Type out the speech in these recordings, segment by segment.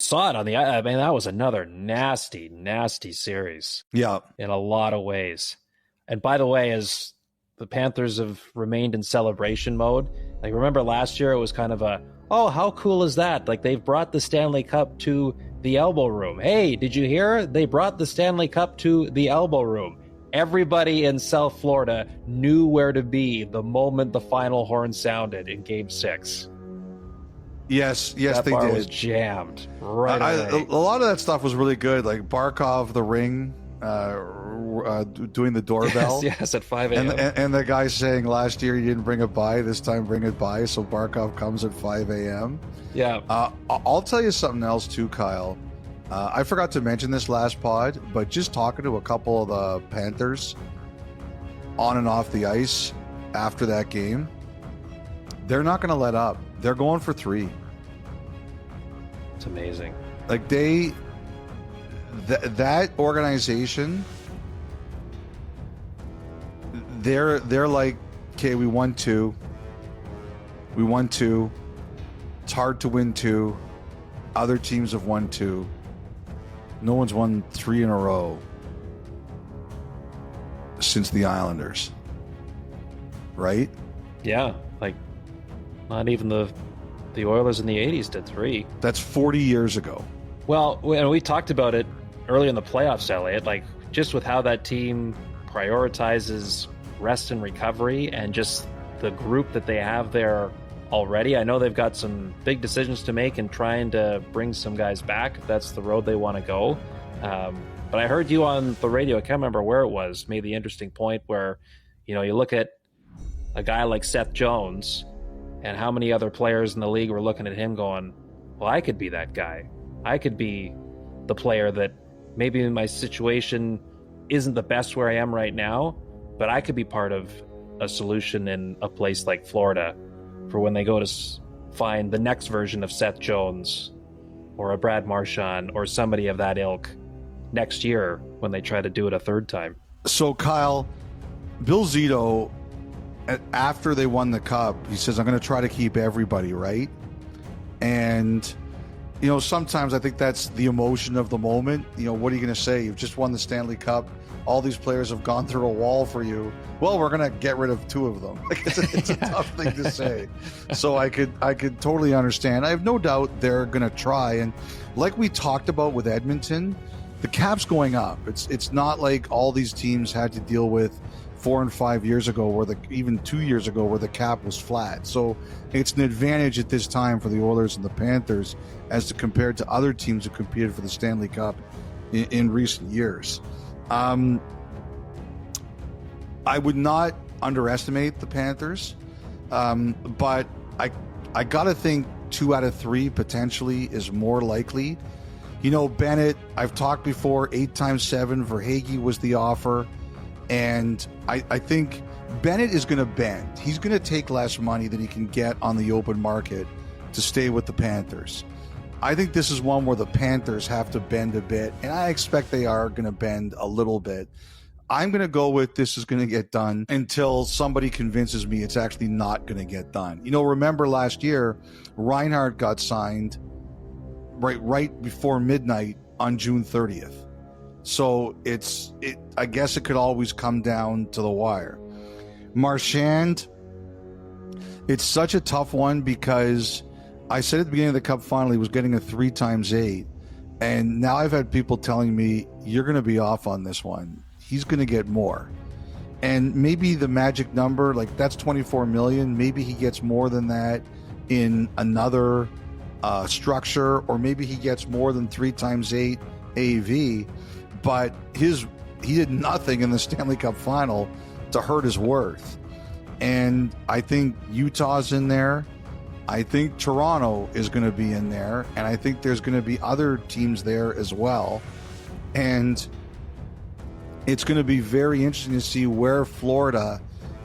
Saw it on the. I mean, that was another nasty, nasty series Yeah. in a lot of ways. And by the way, as the Panthers have remained in celebration mode, like remember last year, it was kind of a, oh, how cool is that? Like they've brought the Stanley Cup to the Elbow Room. Hey, did you hear? They brought the Stanley Cup to the Elbow Room. Everybody in South Florida knew where to be the moment the final horn sounded in Game 6. Yes, That they bar did. was jammed right away. A lot of that stuff was really good, like Barkov, the ring, doing the doorbell. Yes, at 5 a.m. And the guy saying last year you didn't bring it by, this time bring it by. So Barkov comes at 5 a.m. Yeah. I'll tell you something else too, Kyle. I forgot to mention this last pod, but just talking to a couple of the Panthers on and off the ice after that game, they're not going to let up. They're going for 3. It's amazing. Like that organization, they're like, okay, we won 2. It's hard to win 2. Other teams have won 2. No one's won 3 in a row since the Islanders, right? Yeah, like not even the Oilers in the 80s did 3. That's 40 years ago. Well, and we talked about it early in the playoffs, Elliotte, like just with how that team prioritizes rest and recovery and just the group that they have there already. I know they've got some big decisions to make and trying to bring some guys back if that's the road they want to go. But I heard you on the radio, I can't remember where it was, made the interesting point where, you know, you look at a guy like Seth Jones and how many other players in the league were looking at him going, well, I could be that guy. I could be the player that maybe my situation isn't the best where I am right now, but I could be part of a solution in a place like Florida for when they go to find the next version of Seth Jones or a Brad Marchand or somebody of that ilk next year when they try to do it a third time. So, Kyle, Bill Zito, after they won the cup, he says, I'm going to try to keep everybody, right? And, you know, sometimes I think that's the emotion of the moment. You know, what are you going to say? You've just won the Stanley Cup. All these players have gone through a wall for you. Well, we're going to get rid of 2 of them. It's a tough thing to say. So I could totally understand. I have no doubt they're going to try. And like we talked about with Edmonton, the cap's going up. It's not like all these teams had to deal with 4 and 5 years ago, even 2 years ago, where the cap was flat. So it's an advantage at this time for the Oilers and the Panthers as to compared to other teams who competed for the Stanley Cup in recent years. I would not underestimate the Panthers, but I gotta think 2 out of 3 potentially is more likely. You know, Bennett, I've talked before, 8 times 7 Verhaeghe was the offer. And I think Bennett is going to bend. He's going to take less money than he can get on the open market to stay with the Panthers. I think this is one where the Panthers have to bend a bit, and I expect they are going to bend a little bit. I'm going to go with this is going to get done until somebody convinces me it's actually not going to get done. You know, remember last year, Reinhart got signed right before midnight on June 30th. So I guess it could always come down to the wire. Marchand, it's such a tough one because I said at the beginning of the Cup final he was getting a 3 times 8, and now I've had people telling me you're going to be off on this one. He's going to get more, and maybe the magic number, like that's 24 million. Maybe he gets more than that in another structure, or maybe he gets more than 3 times 8 AV. But he did nothing in the Stanley Cup final to hurt his worth. And I think Utah's in there. I think Toronto is going to be in there. And I think there's going to be other teams there as well. And it's going to be very interesting to see where Florida,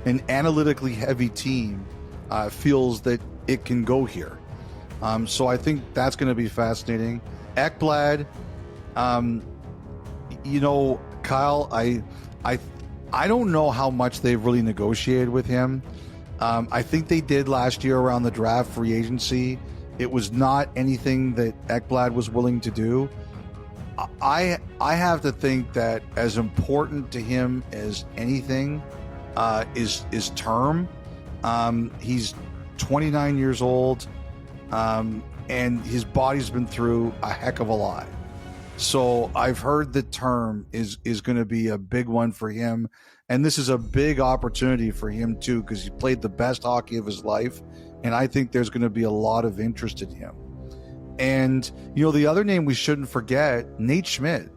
an analytically heavy team, feels that it can go here. So I think that's going to be fascinating. Ekblad, you know, Kyle, I don't know how much they've really negotiated with him. I think they did last year around the draft free agency, It was not anything that Ekblad was willing to do. I have to think that as important to him as anything is term. He's 29 years old, and his body's been through a heck of a lot. So I've heard that term is going to be a big one for him. And this is a big opportunity for him, too, because he played the best hockey of his life. And I think there's going to be a lot of interest in him. And, the other name we shouldn't forget, Nate Schmidt.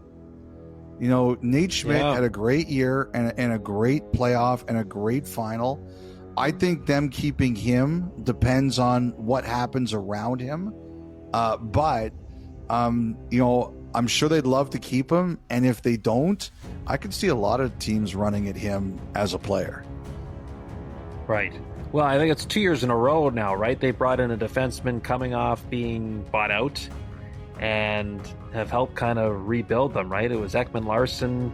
Nate Schmidt had a great year and a great playoff and a great final. I think them keeping him depends on what happens around him. But I'm sure they'd love to keep him. And if they don't, I could see a lot of teams running at him as a player. Right. Well, I think it's 2 years in a row now, right? They brought in a defenseman coming off being bought out and have helped kind of rebuild them, right? It was Ekman-Larsson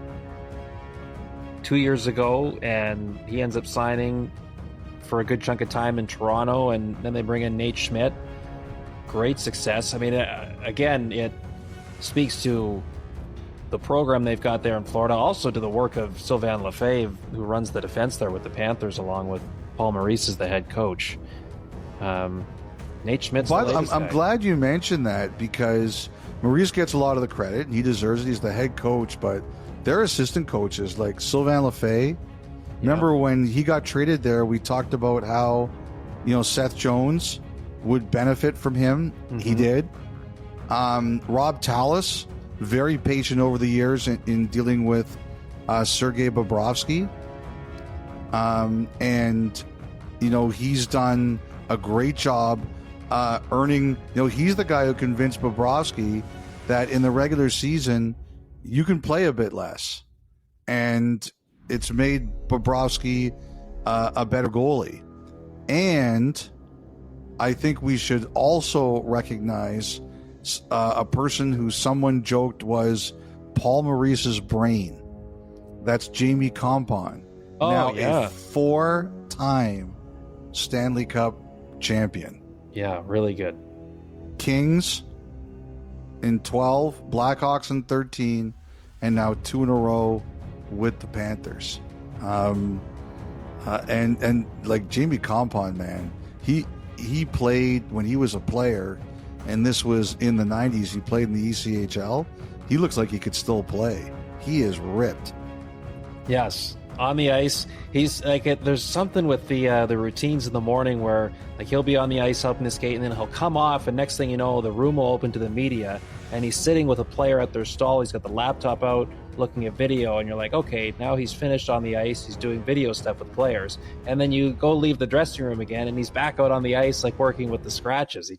2 years ago, and he ends up signing for a good chunk of time in Toronto, and then they bring in Nate Schmidt. Great success. I mean, again, it speaks to the program they've got there in Florida, also to the work of Sylvain Lefebvre, who runs the defense there with the Panthers, along with Paul Maurice as the head coach. Nate Schmidt's the latest I'm guy. glad you mentioned that, because Maurice gets a lot of the credit, and he deserves it. He's the head coach, but their assistant coaches, like Sylvain Lefebvre, remember when he got traded there, we talked about how, Seth Jones would benefit from him. Mm-hmm. He did. Rob Tallis, very patient over the years in dealing with Sergei Bobrovsky. And, he's done a great job earning, he's the guy who convinced Bobrovsky that in the regular season, you can play a bit less. And it's made Bobrovsky a better goalie. And I think we should also recognize a person who someone joked was Paul Maurice's brain. That's Jamie Compon. A 4-time Stanley Cup champion. Yeah, really good. Kings in 12, Blackhawks in 13, and now 2 in a row with the Panthers. And like Jamie Compon, man, he played when he was a player, and this was in the 90s. He played in the ECHL. He looks like he could still play. He is ripped. Yes, on the ice, he's like there's something with the routines in the morning where like he'll be on the ice helping the skate, and then he'll come off, and next thing you know, the room will open to the media, and he's sitting with a player at their stall. He's got the laptop out, looking at video, and you're like, okay, now he's finished on the ice. He's doing video stuff with players, and then you go leave the dressing room again, and he's back out on the ice, like working with the scratches.